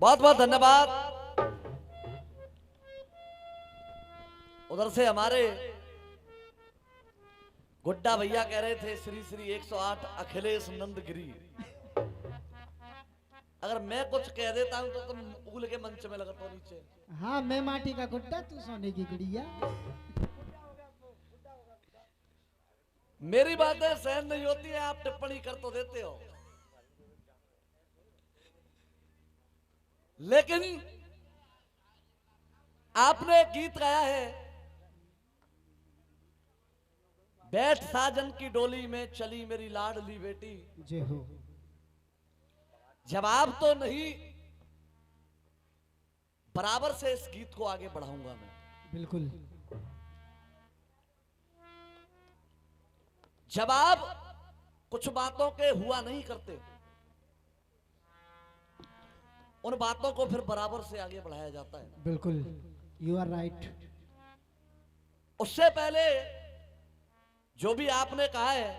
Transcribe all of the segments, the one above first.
बहुत बहुत धन्यवाद। उधर से हमारे गुड्डा भैया कह रहे थे श्री श्री 108 अखिलेश नंदगिरी। अगर मैं कुछ कह देता हूं तो तुम उगल के मंच में लगता हो नीचे। हाँ, मैं माटी का गुड्डा, तू सोने की गुड़िया। मेरी बातें सहन नहीं होती है, आप टिप्पणी कर तो देते हो, लेकिन आपने एक गीत गाया है, बैठ साजन की डोली में चली मेरी लाडली बेटी। जय हो। जवाब तो नहीं, बराबर से इस गीत को आगे बढ़ाऊंगा मैं। बिल्कुल। जवाब कुछ बातों के हुआ नहीं करते, उन बातों को फिर बराबर से आगे बढ़ाया जाता है। बिल्कुल, यू आर राइट। उससे पहले जो भी आपने कहा है,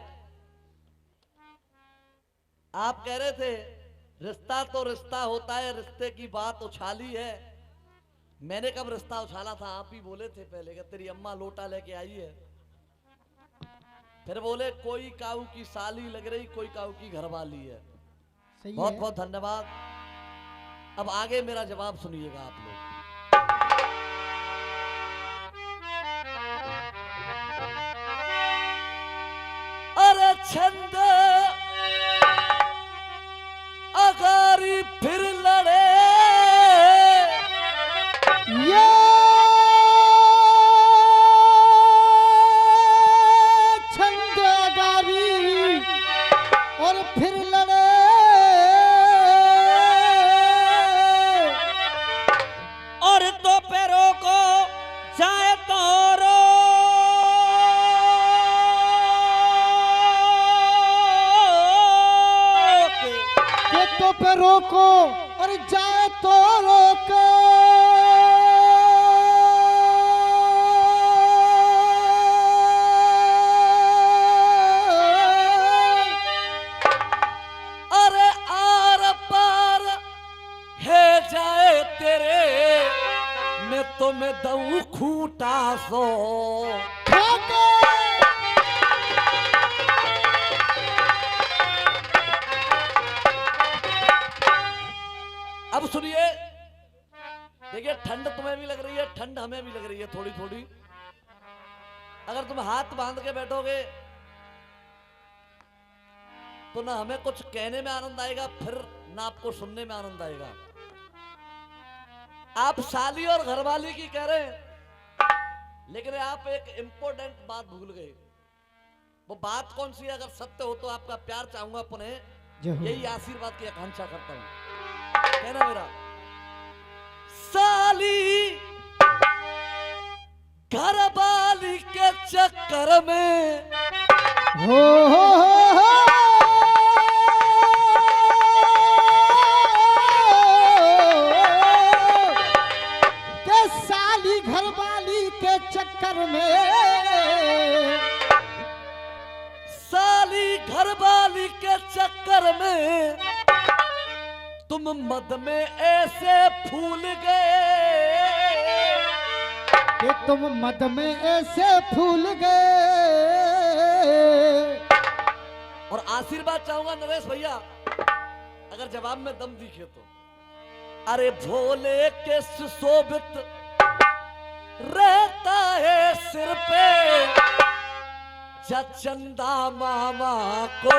आप कह रहे थे रिश्ता तो रिश्ता होता है, रिश्ते की बात उछाली है। मैंने कब रिश्ता उछाला था? आप ही बोले थे पहले कि तेरी अम्मा लोटा लेके आई है। फिर बोले कोई काऊ की साली लग रही, कोई काऊ की घरवाली है। सही बहुत है। बहुत धन्यवाद। अब आगे मेरा जवाब सुनिएगा आप लोग। अरे छंद अगारी फिर लड़े, ये छंदगारी और फिर लड़े, और तो पैरों को जाए तो रो, के तो पे रोको और जाए तो रोको। अरे आर पार है जाए तेरे, मैं तो मैं दऊ खूटा सो। अब सुनिए, देखिए ठंड तुम्हें भी लग रही है, ठंड हमें भी लग रही है थोड़ी थोड़ी। अगर तुम हाथ बांध के बैठोगे तो ना हमें कुछ कहने में आनंद आएगा, फिर ना आपको सुनने में आनंद आएगा। आप साली और घरवाली की कह रहे हैं, लेकिन आप एक इंपॉर्टेंट बात भूल गए। वो बात कौन सी है? अगर सत्य हो तो आपका प्यार चाहूंगा पुनः, यही आशीर्वाद की आकांक्षा करता हूं। कहना मेरा, साली घरवाली के चक्कर में हो के साली घरवाली के चक्कर में, साली घरवाली के चक्कर में तुम मद में ऐसे फूल गए, कि तुम मद में ऐसे फूल गए। और आशीर्वाद चाहूंगा नरेश भैया, अगर जवाब में दम दिखे तो। अरे भोले के सुशोभित रहता है सिर पे, जब चंदा मामा को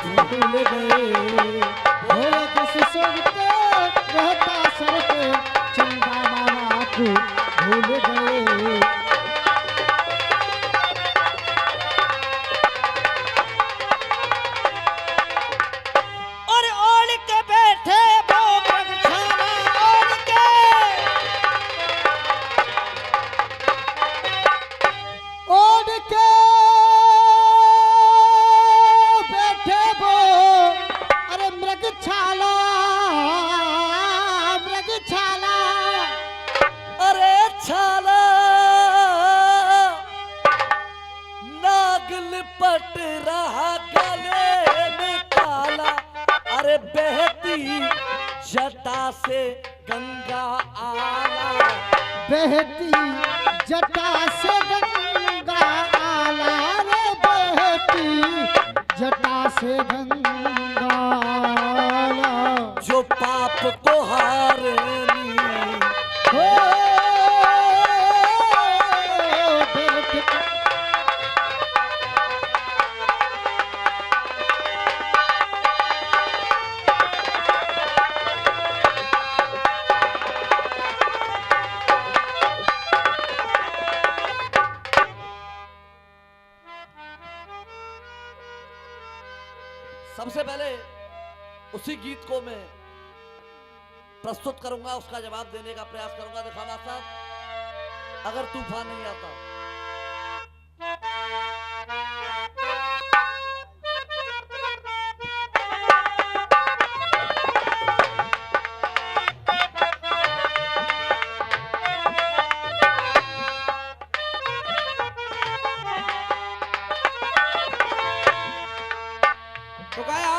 भूल गए, भोले के सुशोभित रहता सर पे, चंदा मामा को भूल गए। और ओढ़ के बैठे वो मगछाना ओढ़ के, ओढ़ के बैठे वो, अरे मृगछाला, मृगछाला। अरे छाला नाग लिपट रहा गले में काला, अरे बहती जटा से गंगा आला, बहती जटा से गंगा आला रे, बहती जटा से गंगा आला। जो पाप को हारनी, हो बहती सबसे पहले उसी गीत को मैं प्रस्तुत करूंगा, उसका जवाब देने का प्रयास करूंगा। दिखावा साहब, अगर तूफान नहीं आता। तो गाया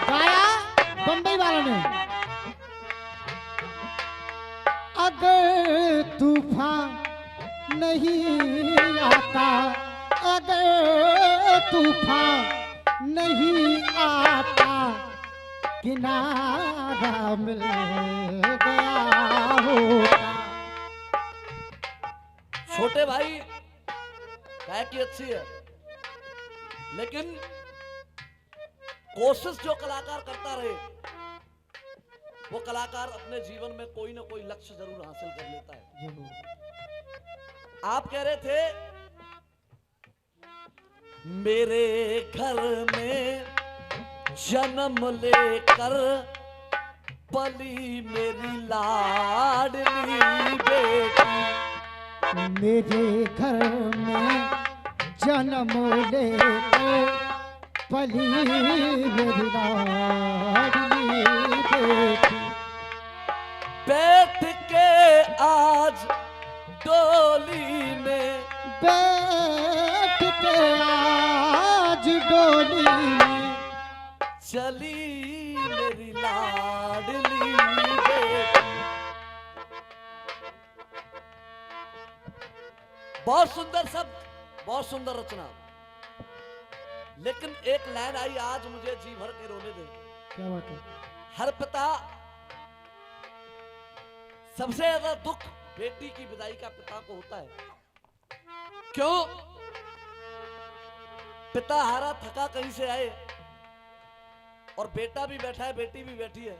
गाया बम्बई वालों ने। अगर तूफान नहीं आता, अगर तूफान नहीं आता, किनारा मिल गया होता। छोटे भाई गायकी अच्छी है, लेकिन कोशिश जो कलाकार करता रहे, वो कलाकार अपने जीवन में कोई ना कोई लक्ष्य जरूर हासिल कर लेता है। जरूर। आप कह रहे थे मेरे घर में जन्म लेकर पली मेरी लाडली बेटी, मेरे घर में जन्म लेकर पली मेरी लाडली बेटी। बैठ के आज डोली में, बैठ के आज डोली में, चली मेरी लाडली बेटी। बहुत सुंदर शब्द, बहुत सुंदर रचना, लेकिन एक लाइन आई आज मुझे जी भर के रोने दे। क्या बात है? हर पिता, सबसे ज्यादा दुख बेटी की विदाई का पिता को होता है। क्यों? पिता हारा थका कहीं से आए और बेटा भी बैठा है, बेटी भी बैठी है।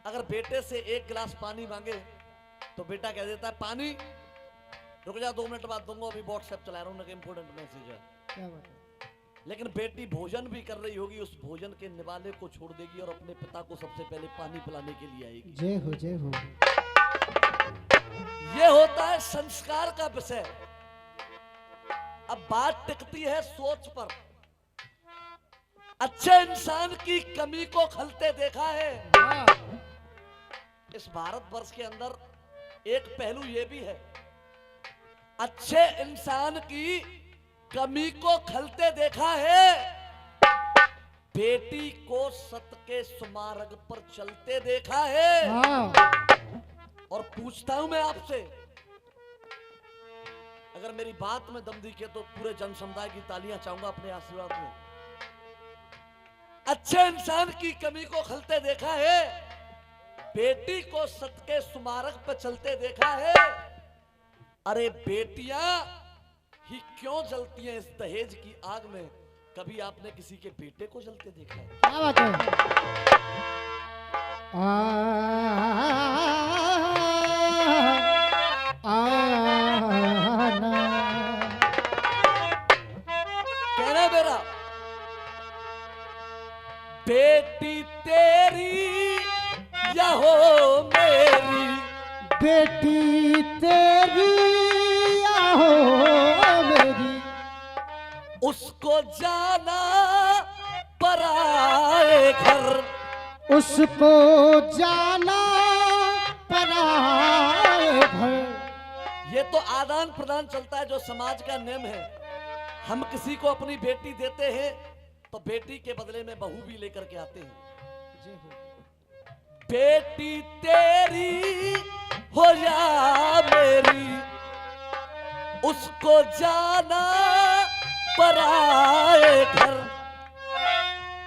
अगर बेटे से एक गिलास पानी मांगे तो बेटा कह देता है पानी, रुक जा 2 मिनट बाद दूंगा, अभी व्हाट्सएप चला रहा हूं, इंपोर्टेंट मैसेज है। क्या बात है? लेकिन बेटी भोजन भी कर रही होगी, उस भोजन के निवाले को छोड़ देगी और अपने पिता को सबसे पहले पानी पिलाने के लिए आएगी। जय हो, जय हो। ये होता है संस्कार का विषय। अब बात टिकती है सोच पर। अच्छे इंसान की कमी को खलते देखा है। इस भारतवर्ष के अंदर एक पहलू यह भी है, अच्छे इंसान की कमी को खलते देखा है, बेटी को सत के सुमार्ग पर चलते देखा है। हाँ। और पूछता हूं मैं आपसे, अगर मेरी बात में दम दिखे तो पूरे जन समुदाय की तालियां चाहूंगा अपने आशीर्वाद में। अच्छे इंसान की कमी को खलते देखा है, बेटी को सत के सुमार्ग पर चलते देखा है। अरे बेटियां ही क्यों जलती हैं इस दहेज की आग में? कभी आपने किसी के बेटे को जलते देखा है? क्या बात है? कहना मेरा, बेटी तेरी या हो बेटी तेरी आहो मेरी, उसको जाना पराए घर, उसको जाना पराए घर। ये तो आदान प्रदान चलता है जो समाज का नियम है। हम किसी को अपनी बेटी देते हैं तो बेटी के बदले में बहू भी लेकर के आते हैं। बेटी तेरी हो या मेरी, उसको जाना पराए घर,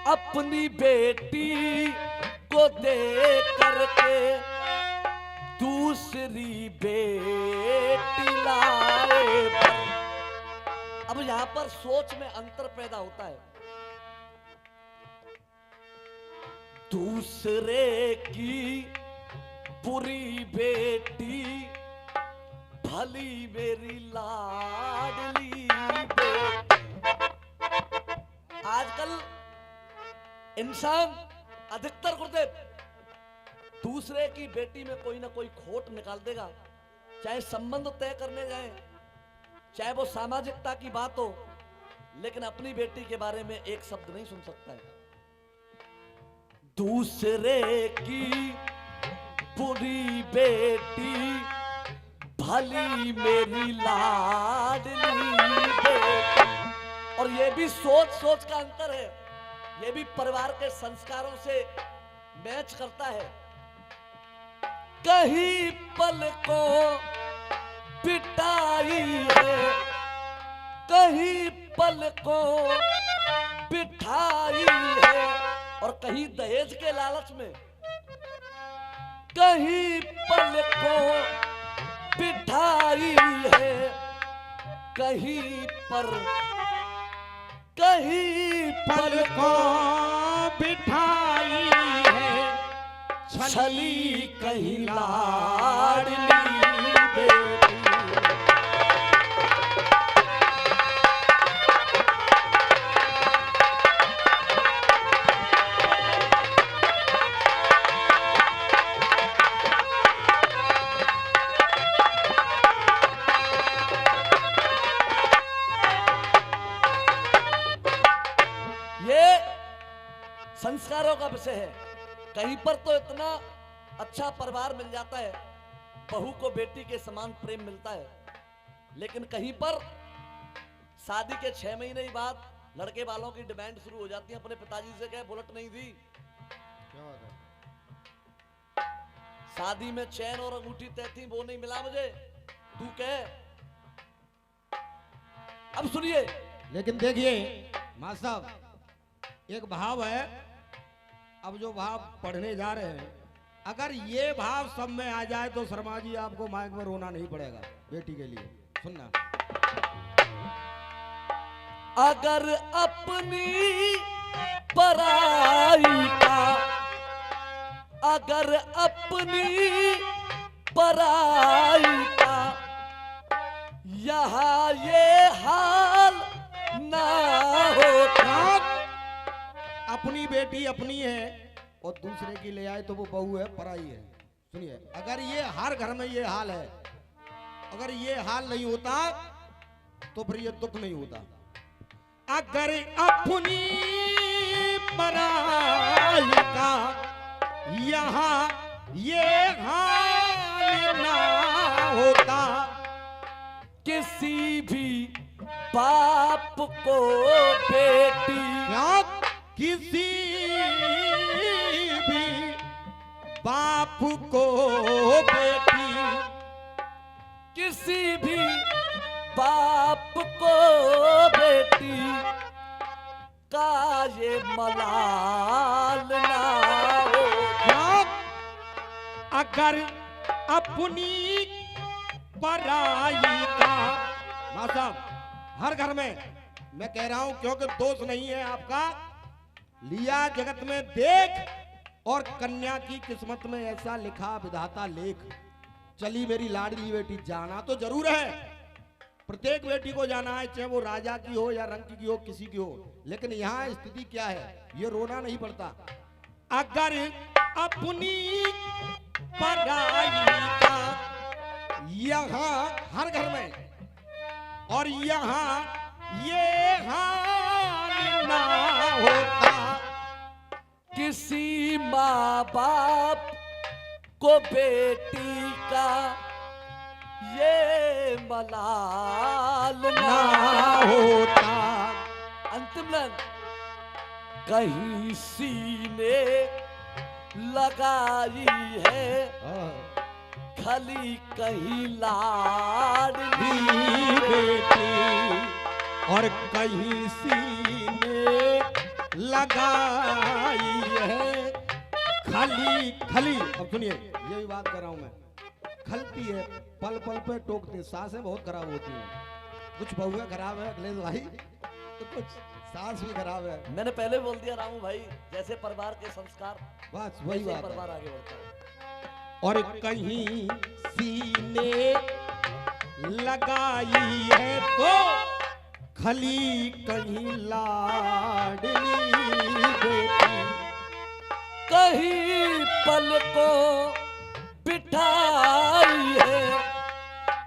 अपनी बेटी को दे करके दूसरी बेटी लाए पर। अब यहां पर सोच में अंतर पैदा होता है। दूसरे की बुरी बेटी भली मेरी लाडली बेटी। आजकल इंसान अधिकतर गुरुदेव दूसरे की बेटी में कोई ना कोई खोट निकाल देगा, चाहे संबंध तय करने जाए, चाहे वो सामाजिकता की बात हो, लेकिन अपनी बेटी के बारे में एक शब्द नहीं सुन सकता है। दूसरे की बुरी बेटी भली मेरी लाडली बेटी। और ये भी सोच का अंतर है, ये भी परिवार के संस्कारों से मैच करता है। कहीं पलकों पिटाई है, कहीं पलकों बिठाई है, और कहीं दहेज के लालच में, कहीं पलकों बिठाई है, कहीं पलकों बिठाई है, छली कहीं लाडली बेटी। ये संस्कारों का विषय है। कहीं पर तो इतना अच्छा परिवार मिल जाता है, बहू को बेटी के समान प्रेम मिलता है, लेकिन कहीं पर शादी के 6 महीने ही बाद लड़के वालों की डिमांड शुरू हो जाती है। अपने पिताजी से कहे बुलेट नहीं दी, शादी में चैन और अंगूठी तय थी, वो नहीं मिला मुझे, तू कह। अब सुनिए, लेकिन देखिए मां साहब, एक भाव है, अब जो भाव पढ़ने जा रहे हैं, अगर ये भाव सब में आ जाए तो शर्मा जी आपको माइक में रोना नहीं पड़ेगा बेटी के लिए। सुनना, अगर अपनी पराई का, अगर अपनी पराई का यहाँ ये हाल ना होता। अपनी बेटी अपनी है और दूसरे की ले आए तो वो बहू है, पराई है। सुनिए, अगर ये हर घर में ये हाल है, अगर ये हाल नहीं होता तो फिर ये दुख नहीं होता। अगर अपनी पराई का यहाँ ये हाल ना होता, किसी भी बाप को बेटी, क्या किसी भी बाप को बेटी, किसी भी बाप को बेटी का ये मलाल ना हो। अगर अपनी पराई का, मां साहब हर घर में, मैं कह रहा हूं क्योंकि दोष नहीं है आपका, लिया जगत में देख और कन्या की किस्मत में ऐसा लिखा विधाता लेख। चली मेरी लाडली बेटी, जाना तो जरूर है, प्रत्येक बेटी को जाना है, चाहे वो राजा की हो या रंग की हो, किसी की हो, लेकिन यहाँ स्थिति क्या है, ये रोना नहीं पड़ता। अगर अपनी पराई का यहाँ हर घर में और यहाँ ये हाल ना होता। किसी माँ बाप को बेटी का ये मलाल ना ना होता। अंतिम लाइन, कहीं सीने लगाई है खली, कहीं लाडली बेटी और कहीं सीने लगाई है खाली खली। अब सुनिए, ये भी बात कर रहा हूं मैं, खलती है पल पल पे टोकती है, सांसें बहुत खराब होती हैं। कुछ बहुएं खराब है अखिलेश भाई, तो कुछ सांस भी खराब है। मैंने पहले बोल दिया रामू भाई, जैसे परिवार के संस्कार बस वही वैसे बात परिवार है। आगे बढ़ता है। और कहीं सीने लगाई है तो खली, कहीं लाडली बेटी। कहीं पल को बिठाई है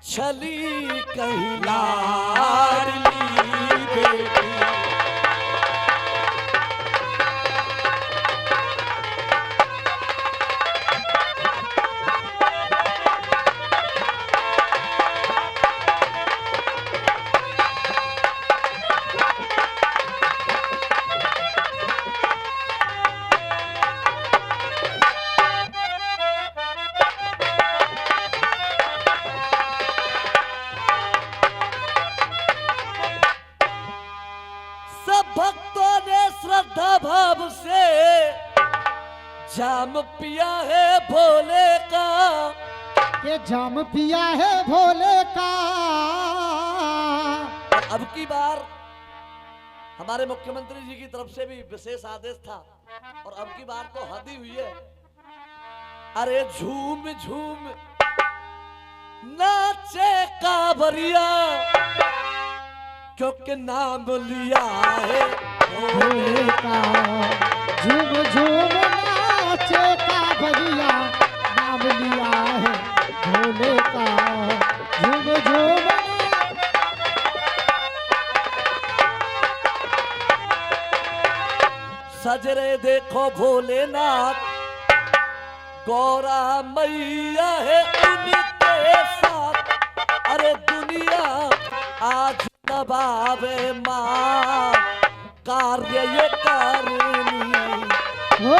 छली, कहीं लाडली बेटी। सब भक्तों ने श्रद्धा भाव से जाम पिया है भोले का, ये जाम पिया है भोले का। और अब की बार हमारे मुख्यमंत्री जी की तरफ से भी विशेष आदेश था, और अब की बार तो हद ही हुई है। अरे झूम झूम नाचे कांवरिया, क्योंकि नाम लिया है भोले का झूम झूम नाचे का बलिया, नाम लिया है भोले का झूम झूम। सजरे देखो भोलेनाथ, गौरा मैया है उनके साथ। अरे दुनिया आज नवावे माँ, कार्य ये करनी। हो